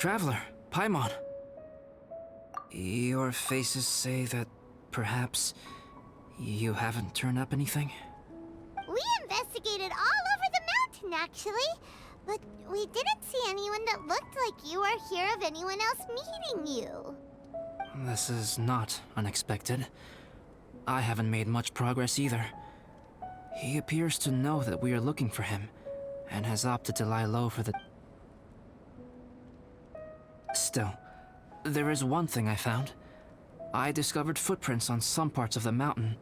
Traveler, Paimon. Your faces say that perhaps you haven't turned up anything? We investigated all over the mountain, actually. But we didn't see anyone that looked like you or hear of anyone else meeting you. This is not unexpected. I haven't made much progress either. He appears to know that we are looking for him, and has opted to lie low for the... Still, there is one thing I found. I discovered footprints on some parts of the mountain,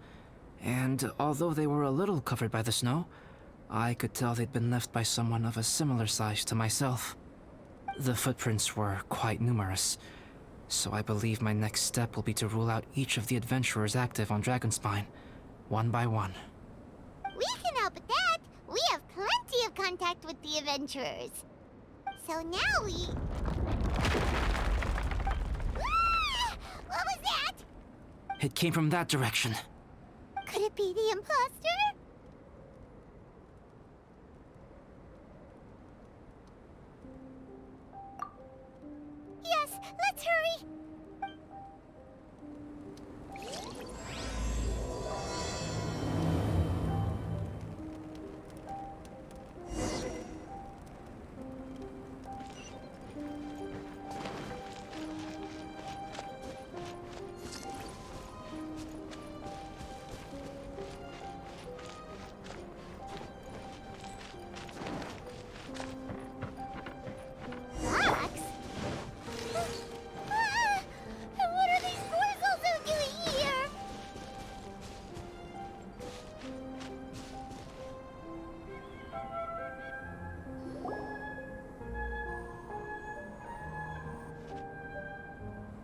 and although they were a little covered by the snow, I could tell they'd been left by someone of a similar size to myself. The footprints were quite numerous, so I believe my next step will be to rule out each of the adventurers active on Dragonspine, one by one. We can help with that. We have plenty of contact with the adventurers. So now we... Ah! What was that? It came from that direction. Could it be the imposter? Yes, let's hurry!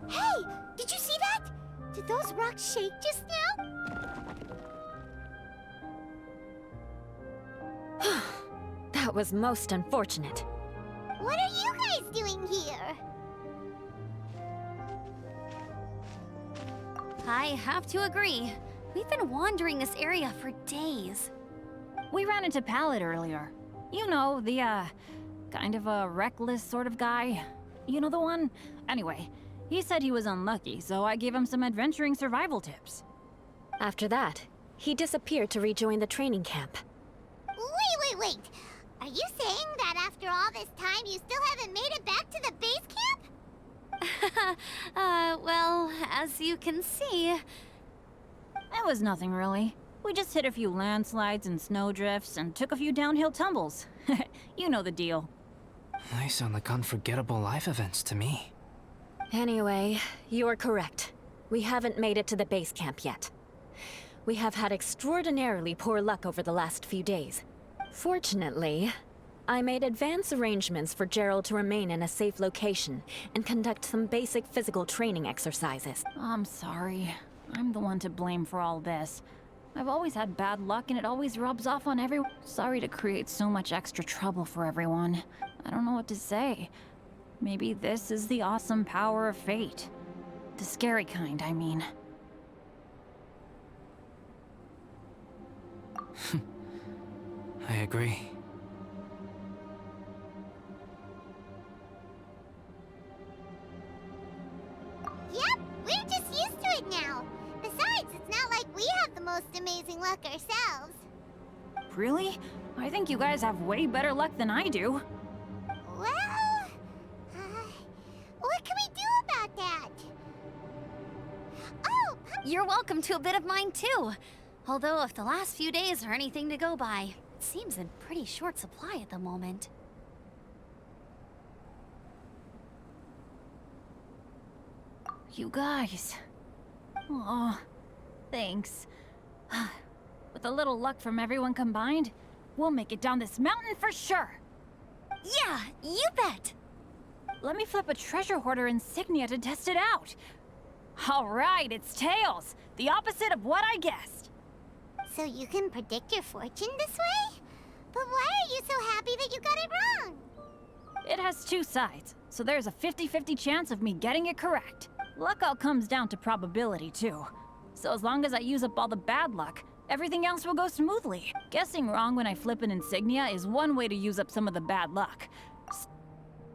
Hey! Did you see that? Did those rocks shake just now? That was most unfortunate. What are you guys doing here? I have to agree. We've been wandering this area for days. We ran into Pallet earlier. You know, the, kind of a reckless sort of guy. You know the one? Anyway, he said he was unlucky, so I gave him some adventuring survival tips. After that, he disappeared to rejoin the training camp. Wait. Are you saying that after all this time you still haven't made it back to the base camp? Well, as you can see... It was nothing really. We just hit a few landslides and snowdrifts and took a few downhill tumbles. You know the deal. They sound like unforgettable life events to me. Anyway, you're correct. We haven't made it to the base camp yet. We have had extraordinarily poor luck over the last few days. Fortunately, I made advance arrangements for Gerald to remain in a safe location and conduct some basic physical training exercises. I'm sorry. I'm the one to blame for all this. I've always had bad luck and it always rubs off on everyone. Sorry to create so much extra trouble for everyone. I don't know what to say. Maybe this is the awesome power of fate. The scary kind, I mean. I agree. Yep, we're just used to it now. Besides, it's not like we have the most amazing luck ourselves. Really? I think you guys have way better luck than I do. Well, what can we do about that? Oh, You're welcome to a bit of mine too. Although if the last few days are anything to go by, it seems in pretty short supply at the moment. You guys. Aw, thanks. With a little luck from everyone combined, we'll make it down this mountain for sure. Yeah, you bet! Let me flip a treasure hoarder insignia to test it out. All right, it's tails. The opposite of what I guessed. so you can predict your fortune this way? But why are you so happy that you got it wrong? It has two sides, so there's a 50-50 chance of me getting it correct. Luck all comes down to probability, too. So as long as I use up all the bad luck, everything else will go smoothly. Guessing wrong when I flip an insignia is one way to use up some of the bad luck.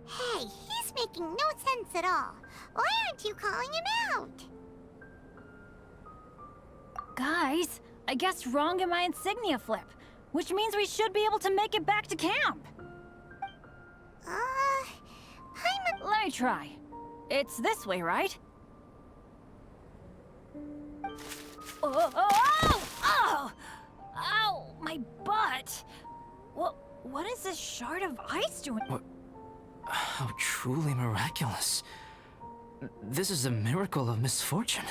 Hey, he's making no sense at all. Why aren't you calling him out? Guys, I guess wrong in my insignia flip, which means we should be able to make it back to camp. Paimon... Let me try. It's this way, right? Oh, oh, oh, oh! Ow, my butt! What is this shard of ice doing? What? How truly miraculous. This is a miracle of misfortune.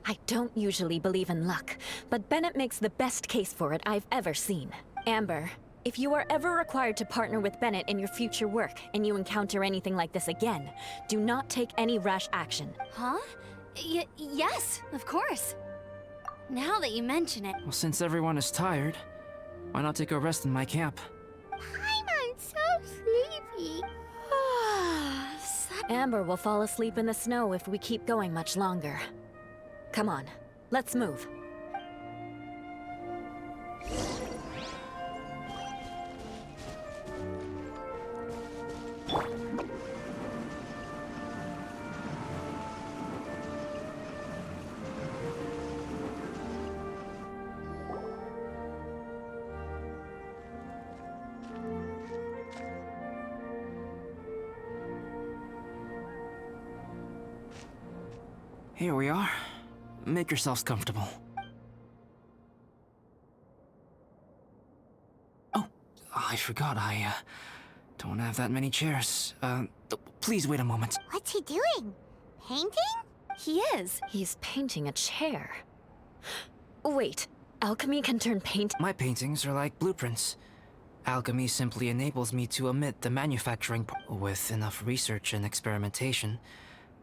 I don't usually believe in luck, but Bennett makes the best case for it I've ever seen. Amber, if you are ever required to partner with Bennett in your future work, and you encounter anything like this again, do not take any rash action. Huh? Yes, of course. Now that you mention it. Well, since everyone is tired, why not take a rest in my camp? Paimon's so sleepy. Amber will fall asleep in the snow if we keep going much longer. Come on, let's move. Here we are. Make yourselves comfortable. Oh, I forgot I don't have that many chairs. Please wait a moment. What's he doing? Painting? He is. He's painting a chair. Wait, alchemy can turn paint? My paintings are like blueprints. Alchemy simply enables me to omit the manufacturing with enough research and experimentation.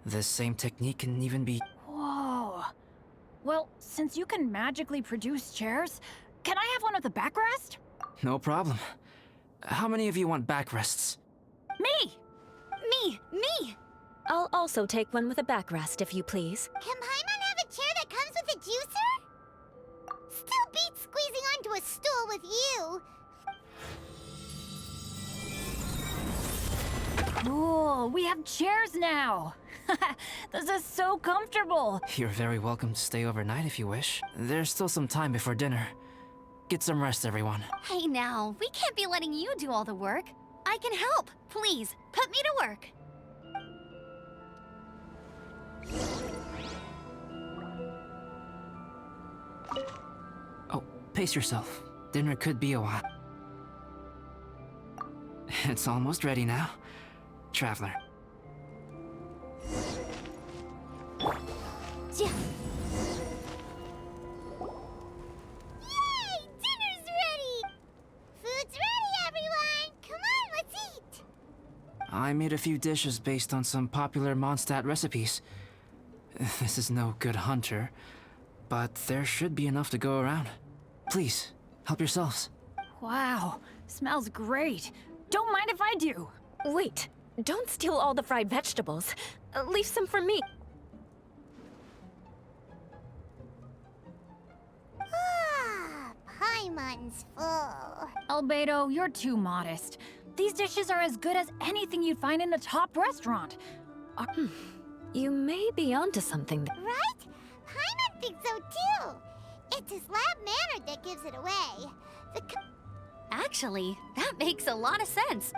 This same technique can even be... Whoa. Well, since you can magically produce chairs, can I have one with a backrest? No problem. How many of you want backrests? Me! Me! I'll also take one with a backrest, if you please. Can Paimon have a chair that comes with a juicer? Still beats squeezing onto a stool with you. Cool, we have chairs now! This is so comfortable! You're very welcome to stay overnight if you wish. There's still some time before dinner. Get some rest, everyone. Hey now, we can't be letting you do all the work. I can help. Please, put me to work. Oh, pace yourself. Dinner could be a while. It's almost ready now. Traveler. Yay! Dinner's ready! Food's ready, everyone! Come on, let's eat! I made a few dishes based on some popular Mondstadt recipes. This is no good hunter, but there should be enough to go around. Please, help yourselves. Wow, smells great. Don't mind if I do. Wait, don't steal all the fried vegetables. Leave some for me. Ah, Paimon's full. Albedo, you're too modest. These dishes are as good as anything you'd find in a top restaurant. You may be onto something. Right? Paimon thinks so too. It's his lab manner that gives it away. Actually, that makes a lot of sense.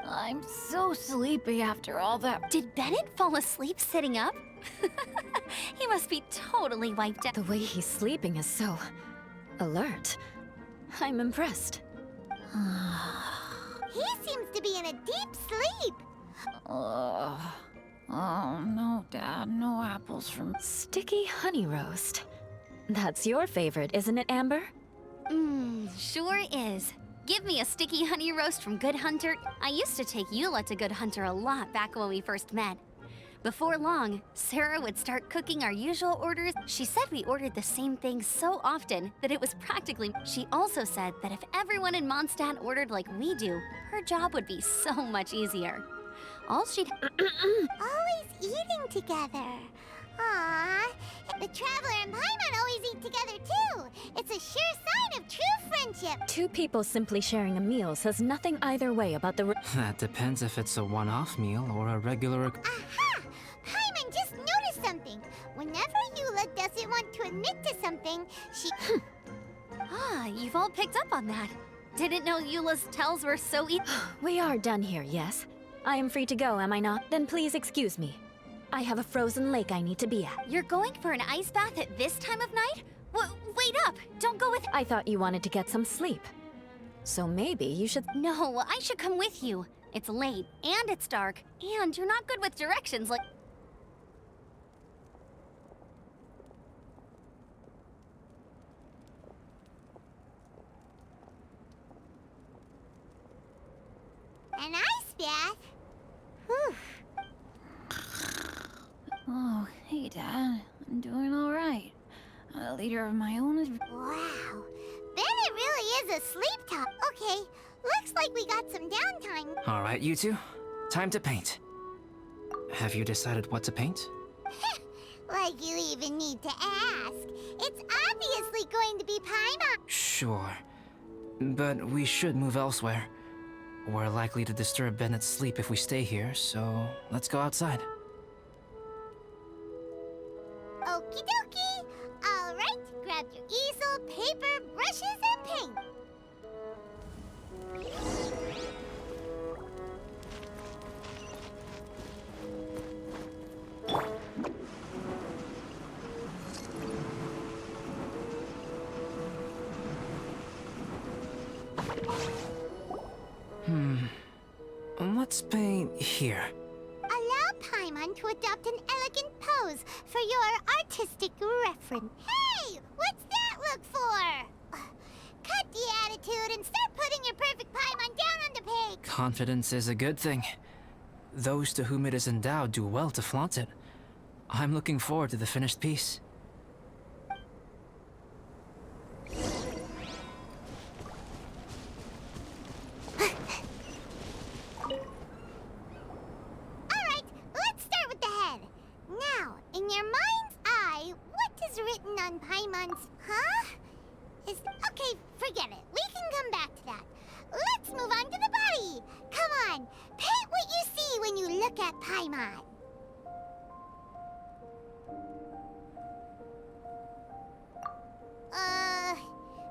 I'm so sleepy after all that. Did Bennett fall asleep sitting up? He must be totally wiped out. The way he's sleeping is so alert. I'm impressed. He seems to be in a deep sleep. Oh no, Dad, no apples from... Sticky honey roast. That's your favorite, isn't it, Amber? Sure is. Give me a sticky honey roast from Good Hunter. I used to take Eula to Good Hunter a lot back when we first met. Before long, Sarah would start cooking our usual orders. She said we ordered the same thing so often that it was practically... She also said that if everyone in Mondstadt ordered like we do, her job would be so much easier. All she'd... Always eating together. Aww, The Traveler and Paimon always eat together too. It's a sure sign of true friendship. Two people simply sharing a meal says nothing either way about the. That depends if it's a one-off meal or a regular. Aha! Paimon just noticed something. Whenever Eula doesn't want to admit to something, she... Ah, you've all picked up on that. Didn't know Eula's tells were so We are done here, yes? I am free to go, am I not? Then please excuse me. I have a frozen lake I need to be at. You're going for an ice bath at this time of night? Wait up! Don't go with- I thought you wanted to get some sleep. So maybe you should. No, I should come with you. It's late, and it's dark, and you're not good with directions like- An ice bath? Whew. Oh, hey, Dad. I'm doing all right. A leader of my own is... Wow. Bennett really is a sleep top. Okay, looks like we got some downtime. All right, you two. Time to paint. Have you decided what to paint? Like you even need to ask. It's obviously going to be Paimon. Sure. But we should move elsewhere. We're likely to disturb Bennett's sleep if we stay here, so let's go outside. Okie dokie. All right, grab your easel, paper, brushes, and paint. Let's paint here. Allow Paimon to adopt an elegant pose for your artistic reference. Hey, what's that look for? Cut the attitude and start putting your perfect Paimon down on the page. Confidence is a good thing. Those to whom it is endowed do well to flaunt it. I'm looking forward to the finished piece. Alright, let's start with the head. Now, in your mind's eye, what is written on Paimon's... Huh? Okay, forget it. We can come back to that. Let's move on to the body. Come on, paint what you see when you look at Paimon.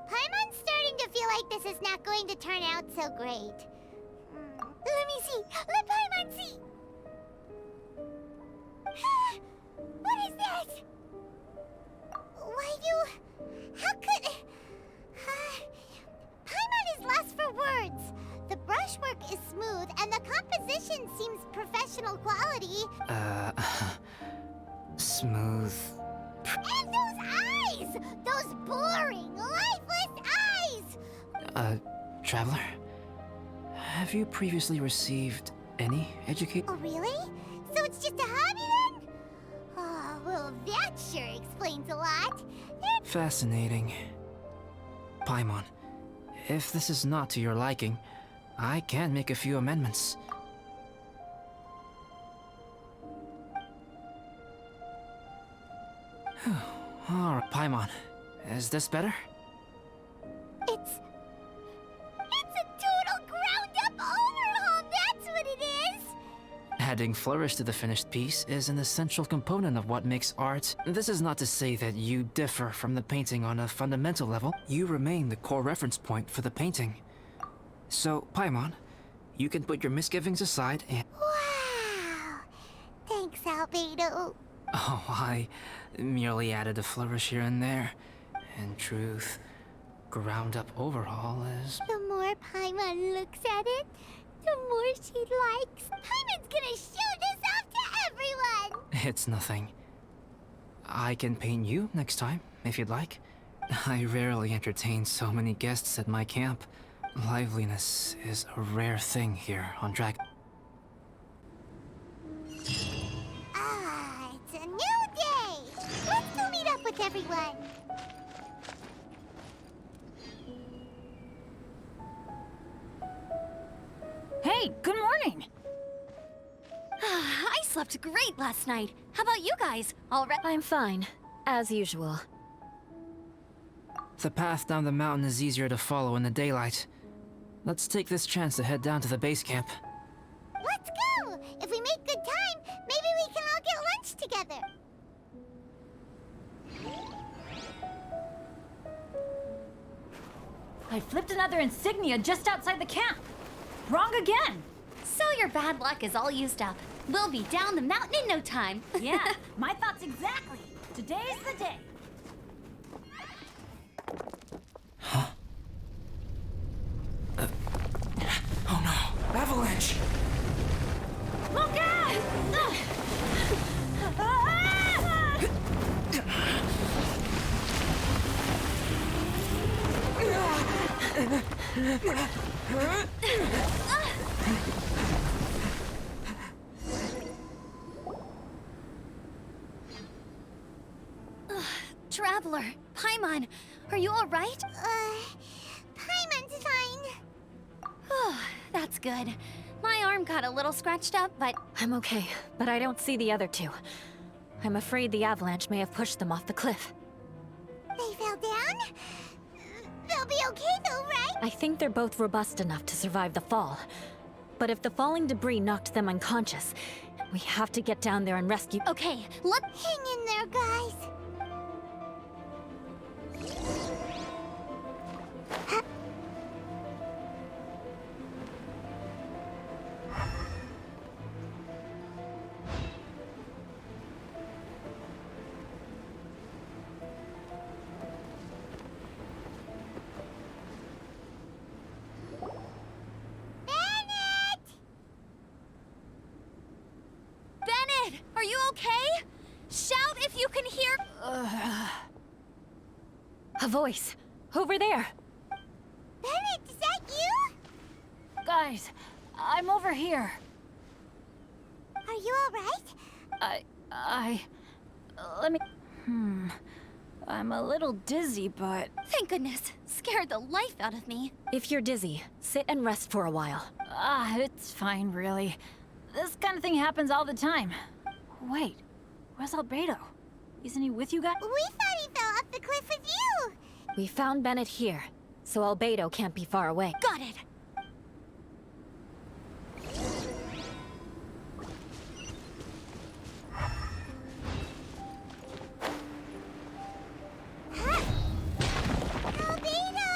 Paimon's starting to feel like this is not going to turn out so great. Let me see. Let Paimon see. What is this? Why How could... Paimon is lost for words. The brushwork is smooth, and the composition seems professional quality. Smooth. And those eyes! Those boring, lifeless eyes! Traveler? Have you previously received any education? Oh, really? So it's just a hobby then? Oh, well, that sure explains a lot. Fascinating. Paimon, if this is not to your liking, I can make a few amendments. Alright, Paimon, is this better? It's a total ground-up overhaul, that's what it is! Adding flourish to the finished piece is an essential component of what makes art. This is not to say that you differ from the painting on a fundamental level. You remain the core reference point for the painting. So, Paimon, you can put your misgivings aside and... Wow! Thanks, Albedo. Oh, I merely added a flourish here and there. In truth, ground-up overhaul is... The more Paimon looks at it, the more she likes. Paimon's gonna show this off to everyone! It's nothing. I can paint you next time, if you'd like. I rarely entertain so many guests at my camp. Liveliness is a rare thing here on Drag... Ah, it's a new day! Let's go meet up with everyone! Hey, good morning! I slept great last night. How about you guys? All right? I'm fine. As usual. The path down the mountain is easier to follow in the daylight. Let's take this chance to head down to the base camp. Let's go! If we make good time, maybe we can all get lunch together. I flipped another insignia just outside the camp. Wrong again. So your bad luck is all used up. We'll be down the mountain in no time. Yeah, my thoughts exactly. Today's the day. Oh no! Avalanche! Look out! Traveler, Paimon, are you all right? Paimon's fine. Oh, that's good. My arm got a little scratched up, but I'm okay, but I don't see the other two. I'm afraid the avalanche may have pushed them off the cliff. They fell down? They'll be okay though, right? I think they're both robust enough to survive the fall. But if the falling debris knocked them unconscious, we have to get down there and rescue. okay, look. Hang in there, guys. Bennett, are you okay? Shout if you can hear. A voice! Over there! Bennett, is that you? Guys, I'm over here. Are you alright? Let me... I'm a little dizzy, but... Thank goodness. Scared the life out of me. If you're dizzy, sit and rest for a while. It's fine, really. This kind of thing happens all the time. Wait, where's Albedo? Isn't he with you guys? We thought he fell off the cliff with you. We found Bennett here, so Albedo can't be far away. Got it. Albedo!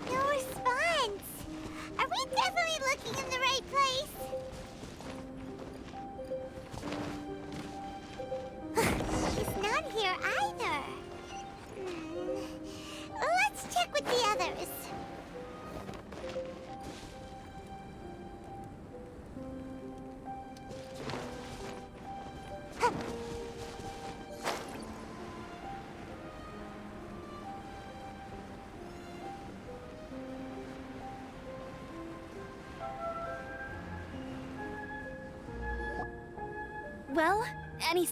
No response. Are we definitely looking in the right place? He's not here either. Let's check with the others. Well, any...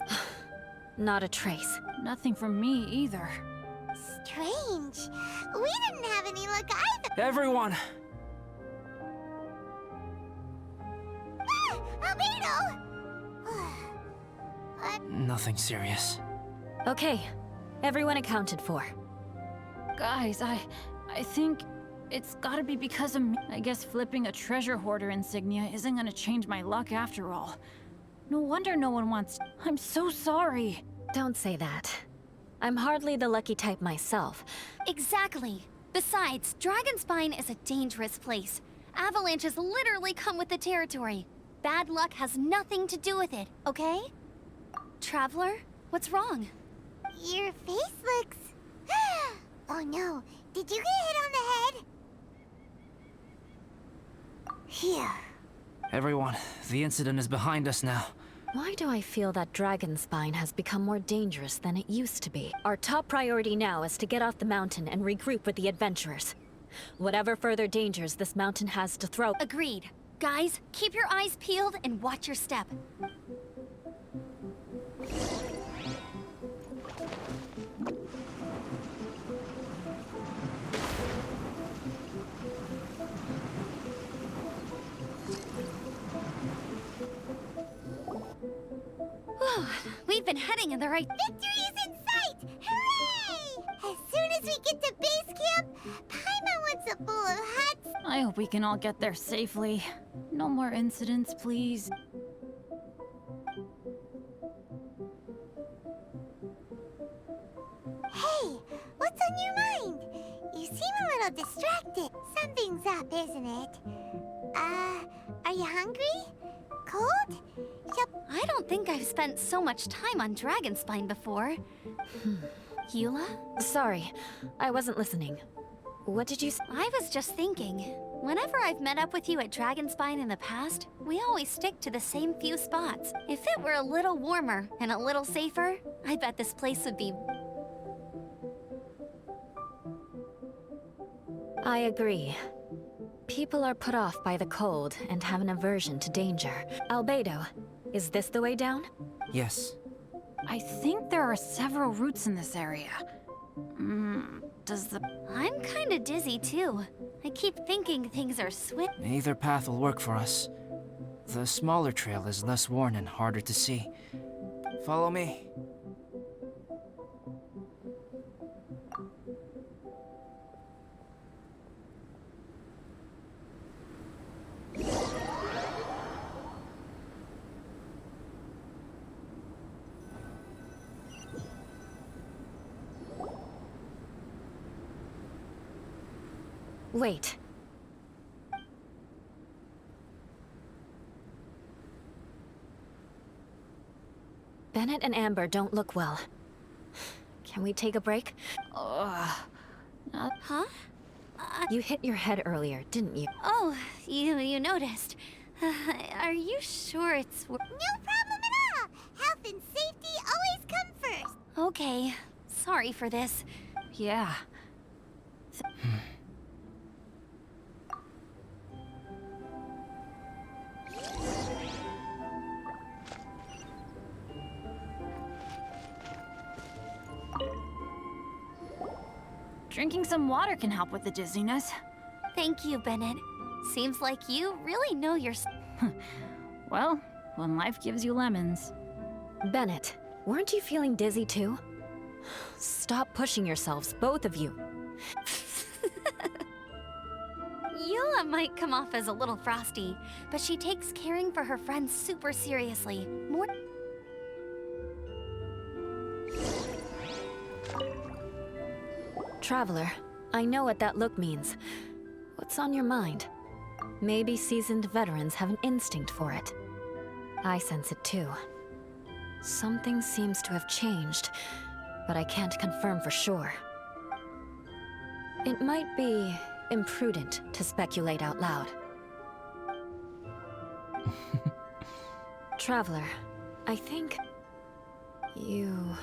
Not a trace. Nothing from me either. Strange. We didn't have any luck either. Everyone! Albedo! Nothing serious. Okay, everyone accounted for. Guys, I think it's gotta be because of me. I guess flipping a treasure hoarder insignia isn't gonna change my luck after all. No wonder no one wants... I'm so sorry. Don't say that. I'm hardly the lucky type myself. Exactly. Besides, Dragonspine is a dangerous place. Avalanches literally come with the territory. Bad luck has nothing to do with it, okay? Traveler, what's wrong? Your face looks... Oh no, did you get hit on the head? Here. Everyone, the incident is behind us now. Why do I feel that Dragonspine has become more dangerous than it used to be? Our top priority now is to get off the mountain and regroup with the adventurers. Whatever further dangers this mountain has to throw... Agreed. Guys, keep your eyes peeled and watch your step. been heading in the right... Victory is in sight! Hooray! As soon as we get to base camp, Paimon wants a bowl of hot... I hope we can all get there safely. No more incidents, please. Hey, what's on your mind? You seem a little distracted. Something's up, isn't it? Are you hungry? Cold? I don't think I've spent so much time on Dragonspine before. Eula? Sorry, I wasn't listening. What did you say? I was just thinking, whenever I've met up with you at Dragonspine in the past, we always stick to the same few spots. If it were a little warmer and a little safer, I bet this place would be... I agree. People are put off by the cold and have an aversion to danger. Albedo, is this the way down? Yes. I think there are several routes in this area. Does the... I'm kinda dizzy too. I keep thinking things are swift. Either path will work for us. The smaller trail is less worn and harder to see. Follow me. Wait. Bennett and Amber don't look well. Can we take a break? Huh? You hit your head earlier, didn't you? Oh, you noticed. Are you sure it's... No problem at all! Health and safety always come first! Okay, sorry for this. Yeah. Drinking some water can help with the dizziness. Thank you, Bennett. Seems like you really know your... Well, when life gives you lemons. Bennett, weren't you feeling dizzy too? Stop pushing yourselves, both of you. Eula might come off as a little frosty, but she takes caring for her friends super seriously. More... Traveler, I know what that look means. What's on your mind? Maybe seasoned veterans have an instinct for it. I sense it too. Something seems to have changed, but I can't confirm for sure. It might be imprudent to speculate out loud. Traveler, I think... you...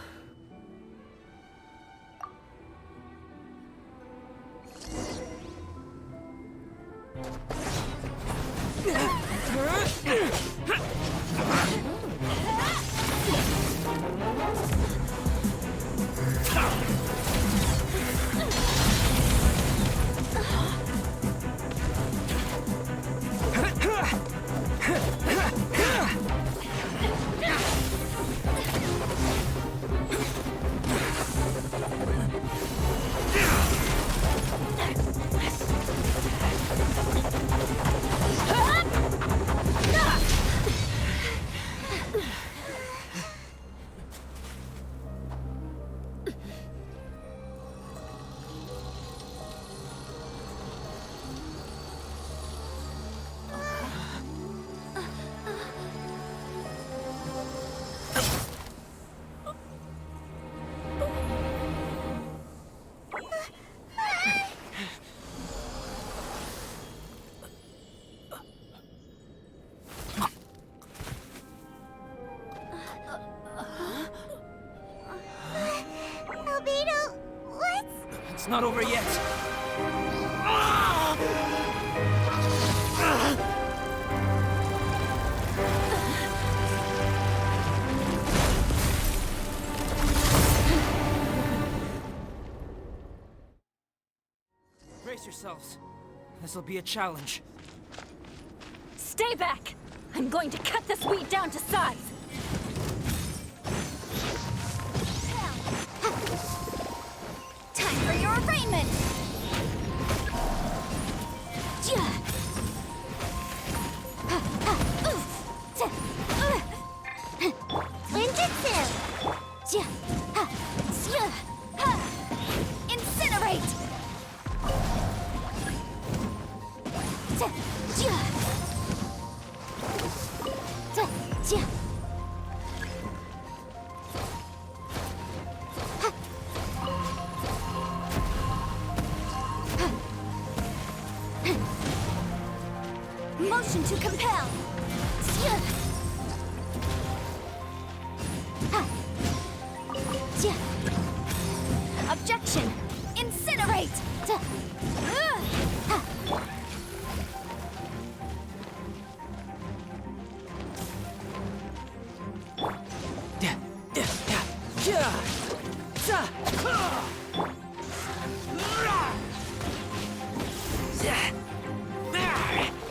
Albedo, what's... It's not over yet. Brace yourselves. This'll be a challenge. Stay back! I'm going to cut this weed down to size! alignment! Ninjutsu! Incinerate! Motion to compel! Objection! Incinerate!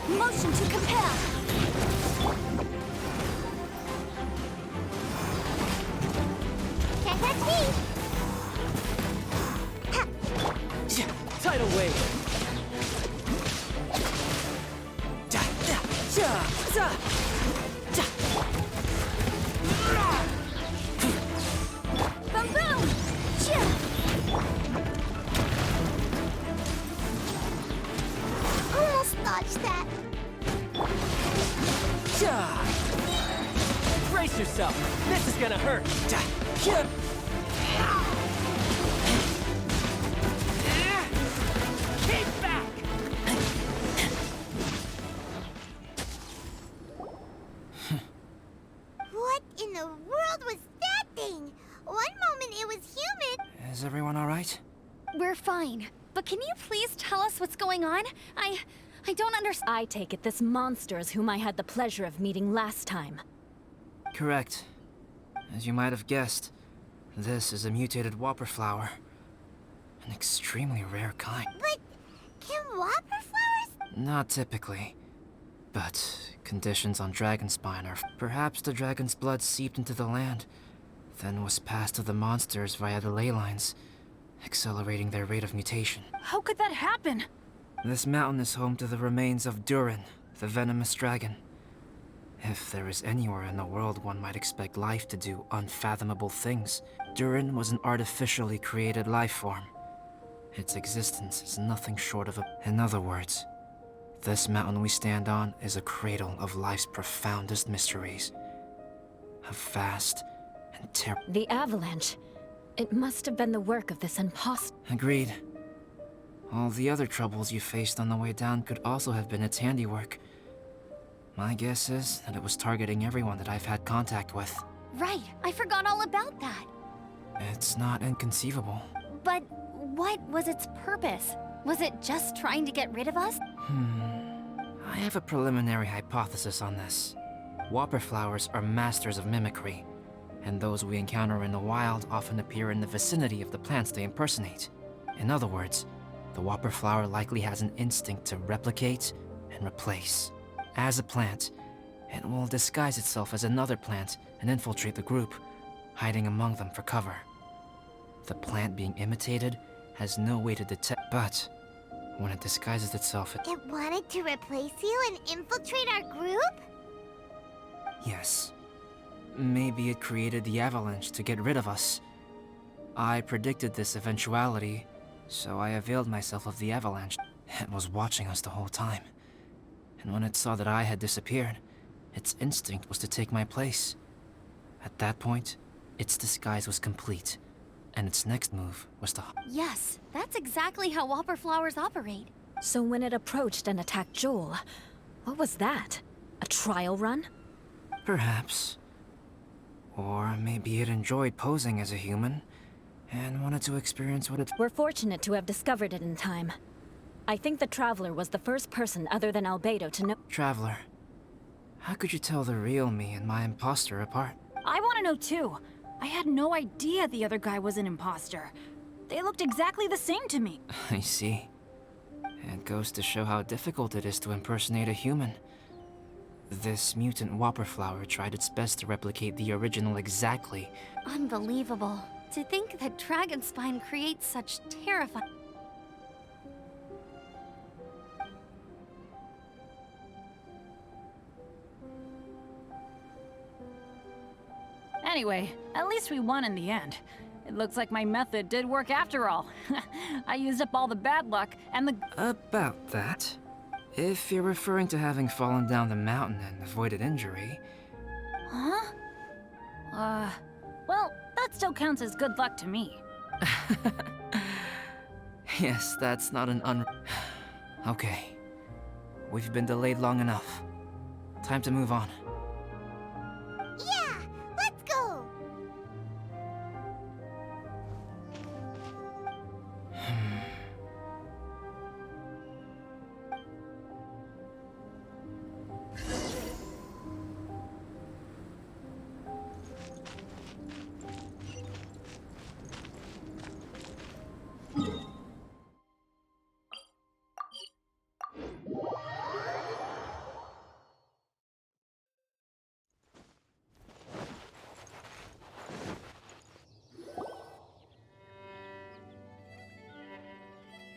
Motion to compel! Can't touch me! Tidal wave. Boom boom! Almost dodged that. Brace yourself. This is gonna hurt. Keep back. What in the world was that thing? One moment it was human. Is everyone alright? We're fine. But can you please tell us what's going on? I don't understand. I take it this monster is whom I had the pleasure of meeting last time. Correct. As you might have guessed, this is a mutated whopper flower. An extremely rare kind. But can whopper flowers? Not typically. But conditions on Dragonspine are... Perhaps the dragon's blood seeped into the land, then was passed to the monsters via the ley lines, accelerating their rate of mutation. How could that happen? This mountain is home to the remains of Durin, the venomous dragon. If there is anywhere in the world one might expect life to do unfathomable things, Durin was an artificially created life form. Its existence is nothing short of a... In other words, this mountain we stand on is a cradle of life's profoundest mysteries. A vast and terrible... The avalanche. It must have been the work of this imposter. Agreed. All the other troubles you faced on the way down could also have been its handiwork. My guess is that it was targeting everyone that I've had contact with. Right, I forgot all about that. It's not inconceivable. But what was its purpose? Was it just trying to get rid of us? I have a preliminary hypothesis on this. Whopper flowers are masters of mimicry, and those we encounter in the wild often appear in the vicinity of the plants they impersonate. In other words, the whopper flower likely has an instinct to replicate and replace. As a plant, it will disguise itself as another plant and infiltrate the group, hiding among them for cover. The plant being imitated has no way to detect, but when it disguises itself, It wanted to replace you and infiltrate our group? yes. Maybe it created the avalanche to get rid of us. I predicted this eventuality, so I availed myself of the avalanche. It was watching us the whole time. And when it saw that I had disappeared, its instinct was to take my place. At that point, its disguise was complete, and its next move was to... Yes, that's exactly how whopper flowers operate. So when it approached and attacked Joel, what was that? A trial run? Perhaps. Or maybe it enjoyed posing as a human, and wanted to experience what it... We're fortunate to have discovered it in time. I think the Traveler was the first person other than Albedo to know— Traveler, how could you tell the real me and my imposter apart? I want to know too. I had no idea the other guy was an imposter. They looked exactly the same to me. I see. It goes to show how difficult it is to impersonate a human. This mutant whopper flower tried its best to replicate the original exactly. Unbelievable. To think that Dragonspine creates such terrifying... Anyway, at least we won in the end. It looks like my method did work after all. I used up all the bad luck, and the... About that, if you're referring to having fallen down the mountain and avoided injury... Huh? Well, that still counts as good luck to me. Yes, that's not an Okay. We've been delayed long enough. Time to move on. Yeah, let's go!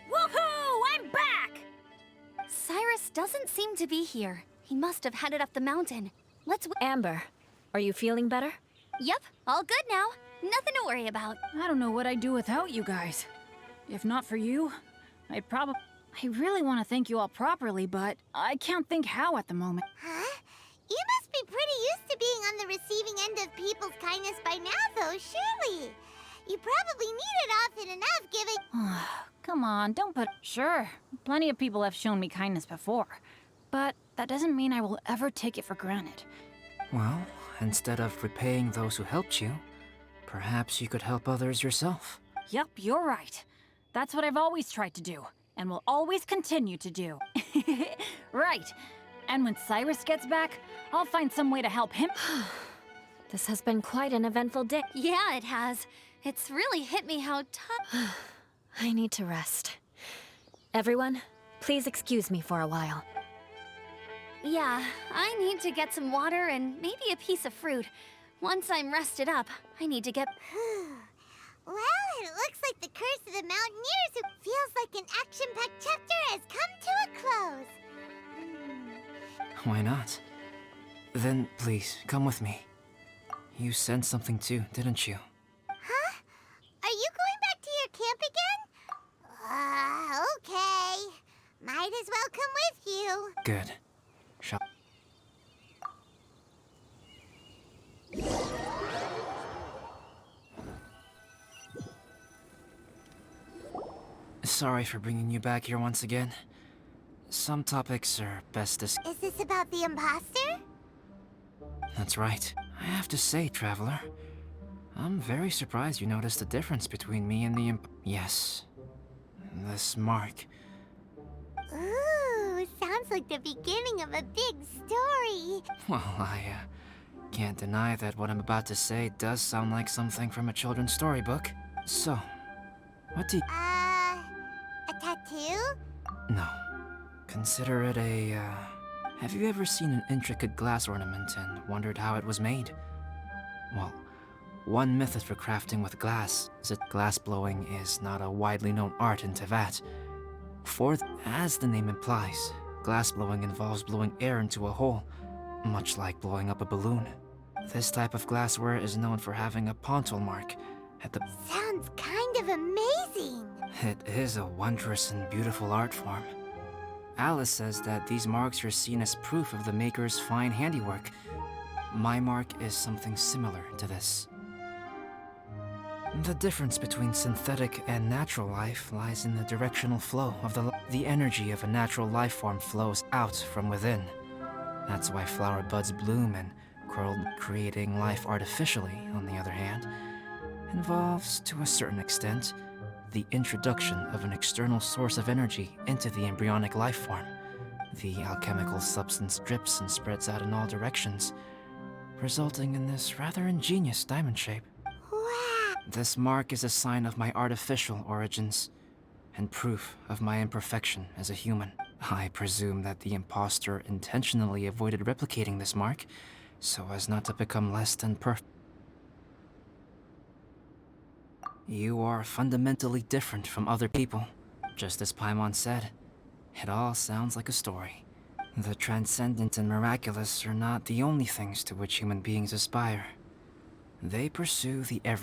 Woohoo! I'm back! Cyrus doesn't seem to be here. He must have headed up the mountain. Let's Amber, are you feeling better? Yep, all good now. Nothing to worry about. I don't know what I'd do without you guys. If not for you, I really want to thank you all properly, but I can't think how at the moment. Huh? You must be pretty used to being on the receiving end of people's kindness by now, though, surely. You probably need it often enough, given... Come on, don't put... Sure, plenty of people have shown me kindness before, but that doesn't mean I will ever take it for granted. Well, instead of repaying those who helped you, perhaps you could help others yourself. Yep, you're right. That's what I've always tried to do, and will always continue to do. Right. And when Cyrus gets back, I'll find some way to help him. This has been quite an eventful day. Yeah, it has. It's really hit me how tough... I need to rest. Everyone, please excuse me for a while. Yeah, I need to get some water and maybe a piece of fruit. Once I'm rested up, I need to get... Well, it looks like the curse of the Mountaineers feels like an action-packed chapter has come to a close. Why not? Then, please, come with me. You sensed something too, didn't you? Huh? Are you going back to your camp again? Okay. Might as well come with you. Good. Shall... Sorry for bringing you back here once again. Some topics are best dis- Is this about the imposter? That's right. I have to say, Traveler, I'm very surprised you noticed the difference between me and the Yes. This mark. Ooh, sounds like the beginning of a big story. Well, I can't deny that what I'm about to say does sound like something from a children's storybook. So, what do you... A tattoo? No. Consider it a, Have you ever seen an intricate glass ornament and wondered how it was made? Well, one method for crafting with glass is that glass blowing is not a widely known art in Tevat. As the name implies, glass blowing involves blowing air into a hole, much like blowing up a balloon. This type of glassware is known for having a pontal mark at the... Sounds kind of amazing. It is a wondrous and beautiful art form. Alice says that these marks are seen as proof of the maker's fine handiwork. My mark is something similar to this. The difference between synthetic and natural life lies in the directional flow of the energy of a natural life form flows out from within. That's why flower buds bloom and creating life artificially, on the other hand, involves, to a certain extent, the introduction of an external source of energy into the embryonic life form. The alchemical substance drips and spreads out in all directions, resulting in this rather ingenious diamond shape. Wow. This mark is a sign of my artificial origins, and proof of my imperfection as a human. I presume that the imposter intentionally avoided replicating this mark, so as not to become less than perfect. You are fundamentally different from other people. Just as Paimon said, it all sounds like a story. The transcendent and miraculous are not the only things to which human beings aspire. They pursue the every